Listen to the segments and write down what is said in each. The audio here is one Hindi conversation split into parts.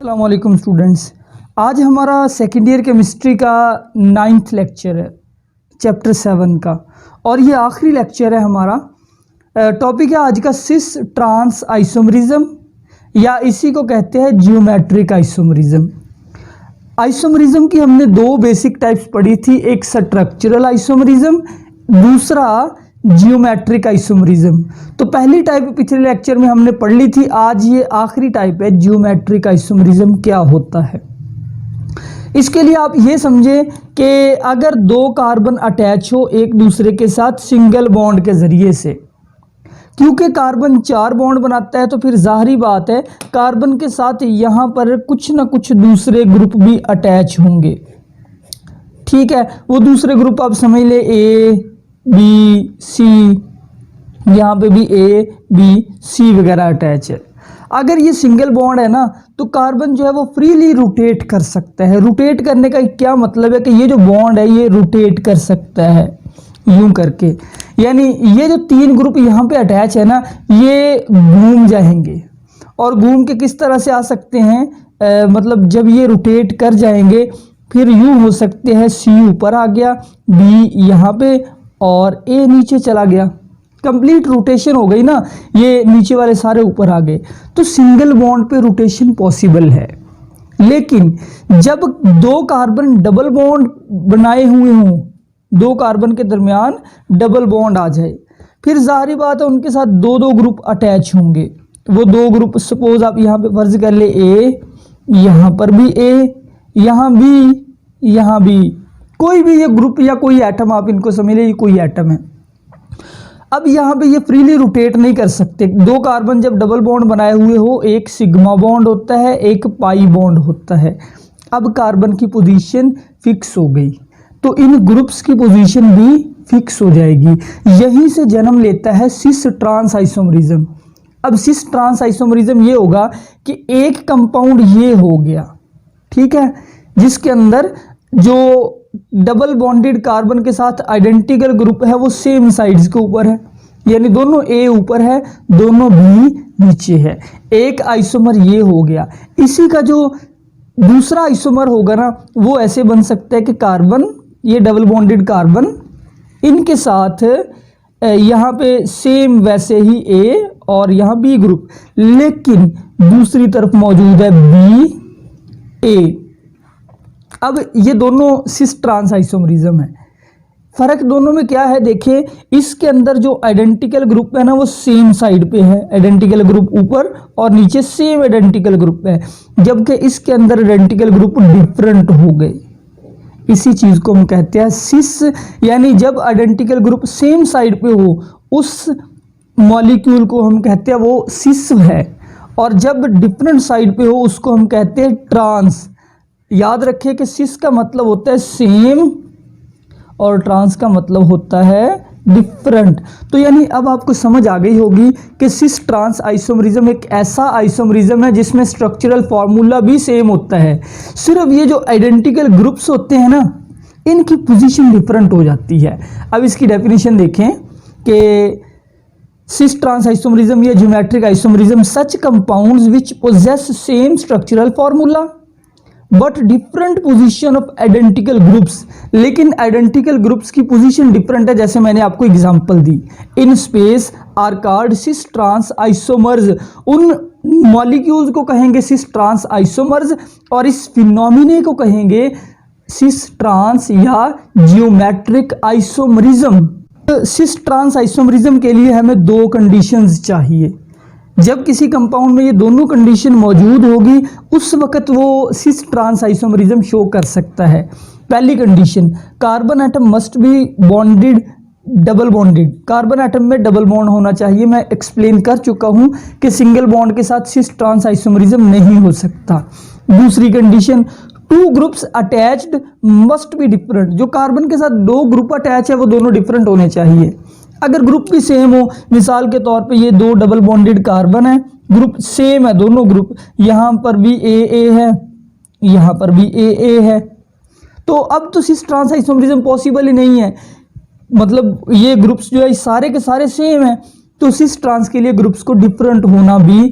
अस्सलाम वालेकुम स्टूडेंट्स। आज हमारा सेकेंड ईयर केमिस्ट्री का 9th लेक्चर है चैप्टर 7 का, और ये आखिरी लेक्चर है हमारा। टॉपिक है आज का सिस ट्रांस आइसोमरिज्म, या इसी को कहते हैं जियोमेट्रिक आइसोमरिज्म। आइसोमरिज्म की हमने दो बेसिक टाइप्स पढ़ी थी, एक स्ट्रक्चरल आइसोमरिज्म, दूसरा जियोमेट्रिक आइसोमरिज्म। तो पहली टाइप पिछले लेक्चर में हमने पढ़ ली थी, आज ये आखिरी टाइप है जियोमेट्रिक आइसोमरिज्म। क्या होता है इसके लिए आप ये समझें कि अगर दो कार्बन अटैच हो एक दूसरे के साथ सिंगल बॉन्ड के ज़रिए से, क्योंकि कार्बन 4 बॉन्ड बनाता है तो फिर जाहिरी बात है कार्बन के साथ यहाँ पर कुछ ना कुछ दूसरे ग्रुप भी अटैच होंगे। ठीक है, वो दूसरे ग्रुप आप समझ ले ए बी सी, यहाँ पे भी ए बी सी वगैरह अटैच है। अगर ये सिंगल बॉन्ड है ना तो कार्बन जो है वो फ्रीली रोटेट कर सकता है। रोटेट करने का क्या मतलब है कि ये जो बॉन्ड है ये रोटेट कर सकता है यूं करके, यानी ये जो 3 ग्रुप यहाँ पे अटैच है ना ये घूम जाएंगे, और घूम के किस तरह से आ सकते हैं, मतलब जब ये रोटेट कर जाएंगे फिर यूं हो सकते हैं सी ऊपर आ गया, बी यहाँ पे और ए नीचे चला गया। कंप्लीट रोटेशन हो गई ना, ये नीचे वाले सारे ऊपर आ गए। तो सिंगल बॉन्ड पे रोटेशन पॉसिबल है। लेकिन जब दो कार्बन डबल बॉन्ड बनाए हुए हों, दो कार्बन के दरमियान डबल बॉन्ड आ जाए, फिर जाहिर बात है उनके साथ दो दो ग्रुप अटैच होंगे। वो दो ग्रुप सपोज आप यहाँ पे फर्ज कर ले ए, यहाँ पर भी ए, यहाँ बी, यहाँ बी, कोई भी ये ग्रुप या कोई एटम आप इनको समझ ले, ये कोई एटम है। अब यहाँ पे ये फ्रीली रोटेट नहीं कर सकते। दो कार्बन जब डबल बॉन्ड बनाए हुए हो, एक सिग्मा बॉन्ड होता है, एक पाई बॉन्ड होता है। अब कार्बन की पोजीशन फिक्स हो गई तो इन ग्रुप्स की पोजीशन भी फिक्स हो जाएगी। यहीं से जन्म लेता है सिस ट्रांस आइसोमरिज्म। अब सिस ट्रांस आइसोमरिज्म ये होगा कि एक कंपाउंड ये हो गया, ठीक है, जिसके अंदर जो डबल बॉन्डेड कार्बन के साथ आइडेंटिकल ग्रुप है वो सेम साइड्स के ऊपर है, यानी दोनों ए ऊपर है दोनों बी नीचे है। एक आइसोमर ये हो गया। इसी का जो दूसरा आइसोमर होगा ना वो ऐसे बन सकता है कि कार्बन, ये डबल बॉन्डेड कार्बन, इनके साथ यहाँ पे सेम वैसे ही ए और यहाँ बी ग्रुप, लेकिन दूसरी तरफ मौजूद है बी ए। अब ये दोनों सिस ट्रांस आइसोमरिज्म है। फर्क दोनों में क्या है देखिए, इसके अंदर जो आइडेंटिकल ग्रुप है ना वो सेम साइड पे है, आइडेंटिकल ग्रुप ऊपर और नीचे सेम आइडेंटिकल ग्रुप है, जबकि इसके अंदर आइडेंटिकल ग्रुप डिफरेंट हो गए। इसी चीज को हम कहते हैं सिस, यानी जब आइडेंटिकल ग्रुप सेम साइड पे हो उस मॉलिक्यूल को हम कहते हैं वो सिस है, और जब डिफरेंट साइड पे हो उसको हम कहते हैं ट्रांस। याद रखिए कि सिस का मतलब होता है सेम और ट्रांस का मतलब होता है डिफरेंट। तो यानी अब आपको समझ आ गई होगी कि सिस ट्रांस आइसोमरिज्म एक ऐसा आइसोमरिज्म है जिसमें स्ट्रक्चरल फार्मूला भी सेम होता है, सिर्फ ये जो आइडेंटिकल ग्रुप्स होते हैं ना इनकी पोजीशन डिफरेंट हो जाती है। अब इसकी डेफिनेशन देखें कि सिस ट्रांस आइसोमरिज्म या geometric isomerism such compounds which possess same structural formula but different position of identical groups, लेकिन आइडेंटिकल ग्रुप्स की पोजीशन डिफरेंट है। जैसे मैंने आपको एग्जांपल दी, in space are called cis trans isomers. उन मॉलिक्यूल्स को कहेंगे सिस ट्रांस आइसोमर्स और इस फिनोमिने को कहेंगे सिस ट्रांस या geometric isomerism. Cis trans isomerism के लिए हमें दो कंडीशंस चाहिए। जब किसी कंपाउंड में ये दोनों कंडीशन मौजूद होगी उस वक्त वो सिस ट्रांस आइसोमरिज्म शो कर सकता है। पहली condition, carbon atom must be bonded double bonded, carbon atom में डबल बॉन्ड होना चाहिए। मैं एक्सप्लेन कर चुका हूं कि सिंगल बॉन्ड के साथ सिस ट्रांस आइसोमरिज्म नहीं हो सकता। दूसरी condition, 2 groups attached must be different, जो कार्बन के साथ 2 ग्रुप अटैच है वो दोनों डिफरेंट होने चाहिए। अगर ग्रुप भी सेम हो, मिसाल के तौर पे ये 2 डबल बॉन्डेड कार्बन है, ग्रुप सेम है दोनों ग्रुप, यहाँ पर भी ए है, यहाँ पर भी ए है, तो अब तो सिस ट्रांस आइसोमरिज्म पॉसिबल ही नहीं है। मतलब ये ग्रुप्स जो है सारे के सारे सेम है, तो सिस ट्रांस के लिए ग्रुप्स को डिफरेंट होना भी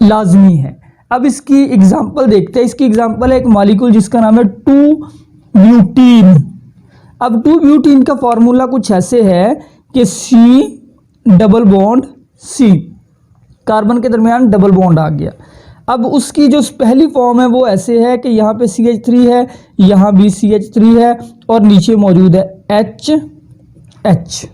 लाजमी है। अब इसकी एग्जांपल देखते हैं। इसकी एग्जांपल है एक मॉलिक्यूल जिसका नाम है 2-ब्यूटीन। अब 2-ब्यूटीन का फॉर्मूला कुछ ऐसे है कि C+C, कार्बन के दरमियान डबल बॉन्ड आ गया। अब उसकी जो पहली फॉर्म है वो ऐसे है कि यहाँ पे CH3 है, यहाँ भी CH3 है और नीचे मौजूद है HH।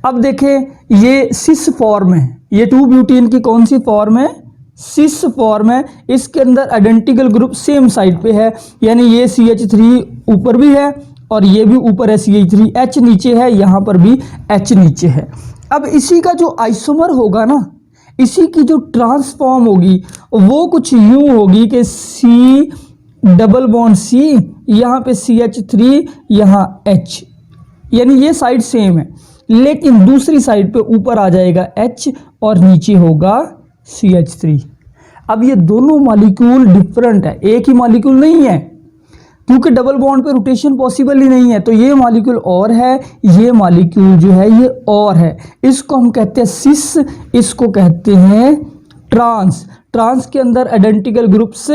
अब देखें ये सिस फॉर्म है, ये 2-ब्यूटीन की कौन सी फॉर्म है? सिस फॉर्म है। इसके अंदर आइडेंटिकल ग्रुप सेम साइड पे है, यानी ये CH3 ऊपर भी है और ये भी ऊपर है CH3, H नीचे है, यहाँ पर भी H नीचे है। अब इसी का जो आइसोमर होगा ना, इसी की जो ट्रांसफॉर्म होगी वो कुछ यूं होगी कि C+C, यहाँ पे CH3, यहाँ H, यानी ये साइड सेम है लेकिन दूसरी साइड पे ऊपर आ जाएगा H और नीचे होगा CH3। अब ये दोनों मॉलिक्यूल डिफरेंट है, एक ही मॉलिक्यूल नहीं है, क्योंकि डबल बॉन्ड पे रोटेशन पॉसिबल ही नहीं है। तो ये मॉलिक्यूल और है, ये मॉलिक्यूल जो है ये और है। इसको हम कहते हैं सिस, इसको कहते हैं ट्रांस। ट्रांस के अंदर आइडेंटिकल ग्रुप्स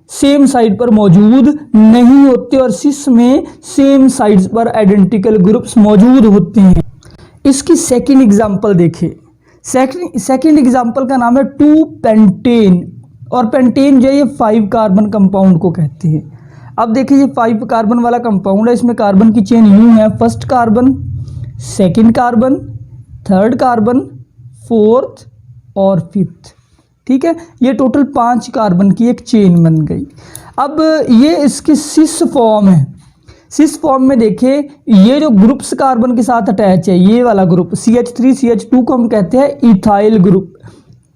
सेम साइड पर मौजूद नहीं होते और सिस में सेम साइड्स पर आइडेंटिकल ग्रुप्स मौजूद होते हैं। इसकी सेकंड एग्जांपल देखें। सेकंड एग्जांपल का नाम है 2-पेंटेन, और पेंटेन जो है ये 5 कार्बन कंपाउंड को कहते हैं। अब देखिए ये 5 कार्बन वाला कंपाउंड है, इसमें कार्बन की चेन यूं है, first carbon, second carbon, third carbon, fourth और फिफ्थ। ठीक है, ये टोटल 5 कार्बन की एक चेन बन गई। अब ये इसकी सिस फॉर्म है। सिस फॉर्म में देखें ये जो ग्रुप्स कार्बन के साथ अटैच है, ये वाला ग्रुप CH3 CH2 को हम कहते हैं इथाइल ग्रुप।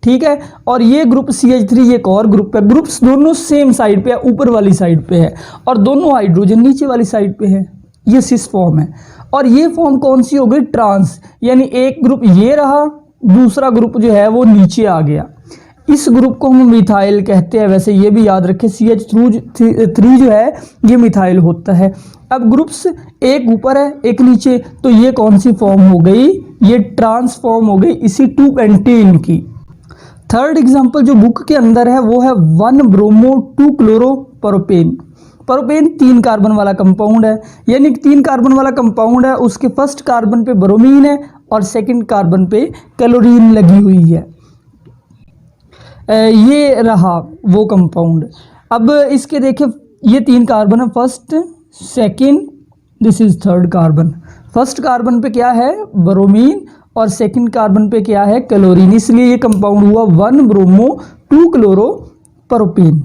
ठीक है, और ये ग्रुप CH3 ये एक और ग्रुप है। ग्रुप्स दोनों सेम साइड पे है, ऊपर वाली साइड पे है, और दोनों हाइड्रोजन नीचे वाली साइड पे है। ये सिस फॉर्म है। और ये फॉर्म कौन सी हो गई? ट्रांस, यानी एक ग्रुप ये रहा, दूसरा ग्रुप जो है वो नीचे आ गया। इस ग्रुप को हम मिथाइल कहते हैं। वैसे ये भी याद रखें CH3 जो है ये मिथाइल होता है। अब ग्रुप्स एक ऊपर है एक नीचे, तो ये कौन सी फॉर्म हो गई? ये ट्रांस फॉर्म हो गई इसी 2-पेंटेन की। थर्ड एग्जांपल जो बुक के अंदर है वो है 1-ब्रोमो-2-क्लोरोप्रोपेन। प्रोपेन 3 कार्बन वाला कंपाउंड है, यानी 3 कार्बन वाला कंपाउंड है, उसके फर्स्ट कार्बन पे ब्रोमीन है और सेकंड कार्बन पे क्लोरीन लगी हुई है। ये रहा वो कंपाउंड। अब इसके देखें ये 3 कार्बन है, first second, this is third carbon. First carbon पे क्या है? ब्रोमीन, और सेकंड कार्बन पे क्या है? क्लोरीन। इसलिए ये कंपाउंड हुआ 1-ब्रोमो-2-क्लोरोप्रोपेन।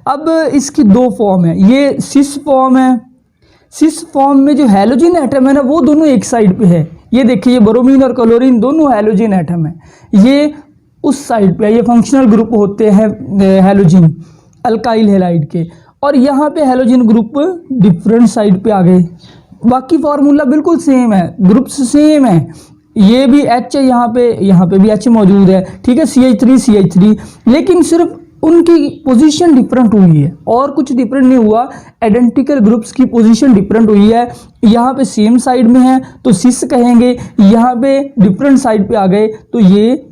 अब इसकी 2 फॉर्म है, ये सिस फॉर्म है। सिस फॉर्म में जो हैलोजन एटम है ना वो दोनों एक साइड पे है। ये देखिए ये ब्रोमीन और क्लोरीन दोनों हैलोजन एटम है, ये उस साइड पे है। ये फंक्शनल ग्रुप होते हैं हैलोजन अल्काइल हैलाइड के, और यहाँ पे हैलोजन ग्रुप डिफरेंट साइड पे आ गए। बाकी फार्मूला बिल्कुल सेम है, ग्रुप्स सेम है। ये भी H है, यहाँ पे भी H मौजूद है। ठीक है, CH3, लेकिन सिर्फ उनकी पोजीशन डिफरेंट हुई है और कुछ डिफरेंट नहीं हुआ। आइडेंटिकल ग्रुप्स की पोजीशन डिफरेंट हुई है। यहाँ पे सेम साइड में है तो सिस कहेंगे, यहाँ पे डिफरेंट साइड पे आ गए तो ये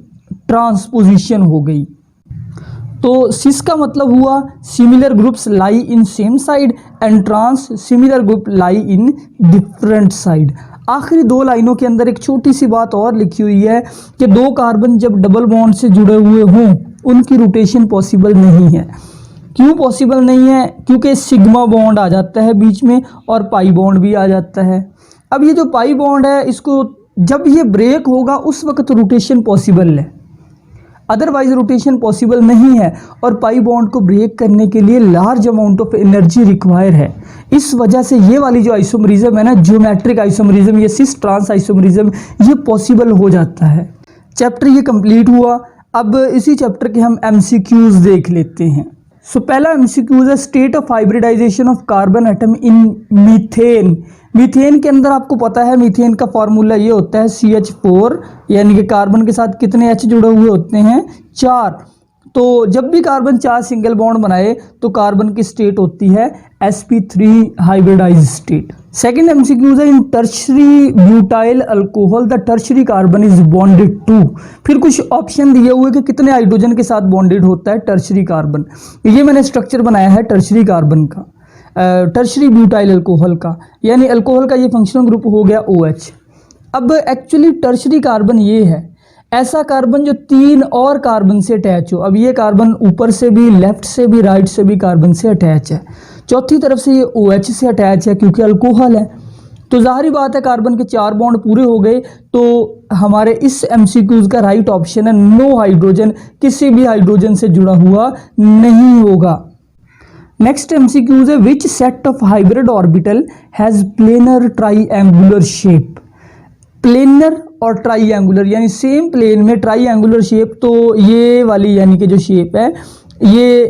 ट्रांसपोजिशन हो गई। तो सिस का मतलब हुआ similar groups lie in same side and trans similar group lie in different side. आखिरी 2 लाइनों के अंदर एक छोटी सी बात और लिखी हुई है कि 2 कार्बन जब डबल बॉन्ड से जुड़े हुए हों उनकी रोटेशन पॉसिबल नहीं है। क्यों पॉसिबल नहीं है? क्योंकि सिग्मा बॉन्ड आ जाता है बीच में और पाई बॉन्ड भी आ जाता है। अब ये जो पाई बॉन्ड है इसको जब ये ब्रेक होगा उस वक्त रोटेशन पॉसिबल है, अदरवाइज रोटेशन पॉसिबल नहीं है। और पाई बॉन्ड को ब्रेक करने के लिए large amount of energy require है। इस वजह से ये वाली जो आइसोमरिज्म है ना, ज्योमेट्रिक आइसोमरिज्म, ये सिस ट्रांस आइसोमरिज्म, ये पॉसिबल हो जाता है। चैप्टर ये कंप्लीट हुआ। अब इसी चैप्टर के हम MCQs देख लेते हैं। सो पहला MCQs है state of hybridization of carbon atom in methane. Methane के अंदर आपको पता है मीथेन का फॉर्मूला ये होता है CH4, यानी कि कार्बन के साथ कितने H जुड़े हुए होते हैं? 4। तो जब भी कार्बन 4 सिंगल बॉन्ड बनाए तो कार्बन की स्टेट होती है sp3 hybridise state. Second MCQs है, in tertiary butyl alcohol the tertiary carbon is bonded to. फिर कुछ ऑप्शन दिए हुए कि कितने हाइड्रोजन के साथ बॉन्डेड होता है टर्शरी कार्बन। ये मैंने स्ट्रक्चर बनाया है टर्शरी कार्बन का, टर्शरी ब्यूटाइल अल्कोहल का, यानी अल्कोहल का ये फंक्शनल ग्रुप हो गया OH। अब एक्चुअली टर्शरी कार्बन ये है ऐसा कार्बन जो 3 और कार्बन से अटैच हो। अब ये कार्बन ऊपर से भी, लेफ्ट से भी, राइट से भी कार्बन से अटैच है, चौथी तरफ से ये OH से अटैच है क्योंकि अल्कोहल है। तो जाहिर बात है कार्बन के 4 बॉन्ड पूरे हो गए। तो हमारे इस एमसीक्यूज का राइट ऑप्शन है नो हाइड्रोजन, किसी भी हाइड्रोजन से जुड़ा हुआ नहीं होगा। नेक्स्ट एमसीक्यूज है, which set of hybrid orbital has planar triangular shape. Planar और ट्राईएंगुलर यानी सेम प्लेन में ट्राईएंगुलर शेप, तो ये वाली यानी कि जो शेप है ये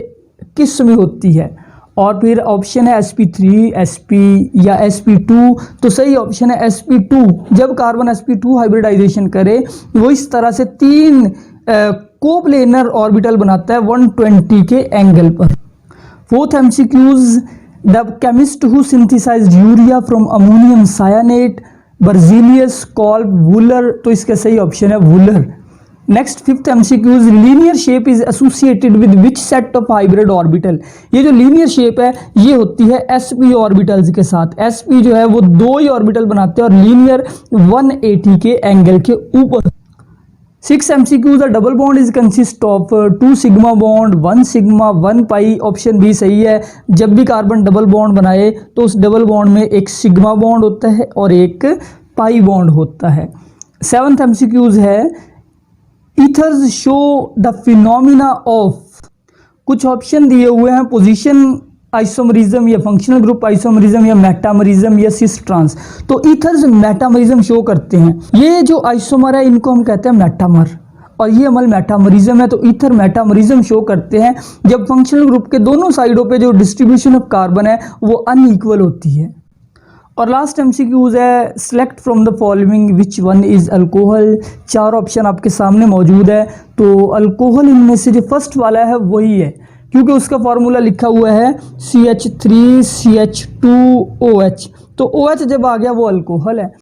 किस में होती है। और फिर ऑप्शन है sp3, sp या sp2। तो सही ऑप्शन है sp2। जब कार्बन sp2 हाइब्रिडाइजेशन करे वो इस तरह से 3 कोप्लेनर ऑर्बिटल बनाता है 120 के एंगल पर। Fourth MCQs, the chemist who synthesised urea from ammonium cyanate Berzelius called Wohler. तो इसका सही ऑप्शन है Wohler. Next fifth MCQs, linear shape is associated with which set of hybrid orbital. ये जो लीनियर शेप है ये होती है sp ऑर्बिटल्स के साथ। sp जो है वो 2 ही ऑर्बिटल बनाते हैं और लीनियर 180 के एंगल के ऊपर। 6 MCQs, the double bond is consist of 2 sigma bond 1 sigma 1 pi. Option B सही है। जब भी कार्बन डबल बॉन्ड बनाए तो उस डबल बॉन्ड में एक सिग्मा बॉन्ड होता है और एक पाई बॉन्ड होता है। 7th एमसीक्यूज है, ethers show the phenomena of. कुछ ऑप्शन दिए हुए हैं, पोजीशन आइसोमरिज्म या फंक्शनल ग्रुप आइसोमरिज्म या मेटामरिज्म या सिस ट्रांस। तो ईथर्स मेटामरिज्म शो करते हैं। ये जो आइसोमर है इनको हम कहते हैं मेटामर और ये अमल मेटामरिज्म है। तो ईथर मेटामरिज्म शो करते हैं जब फंक्शनल ग्रुप के दोनों साइडों पे जो डिस्ट्रीब्यूशन ऑफ कार्बन है वो अनइक्वल होती है। और लास्ट एमसीक्यूज है, select from the following which one is alcohol. 4 option आपके सामने मौजूद है। तो अल्कोहल इनमें से जो फर्स्ट वाला है वही है क्योंकि उसका फॉर्मूला लिखा हुआ है CH3CH2OH। तो OH जब आ गया वो अल्कोहल है।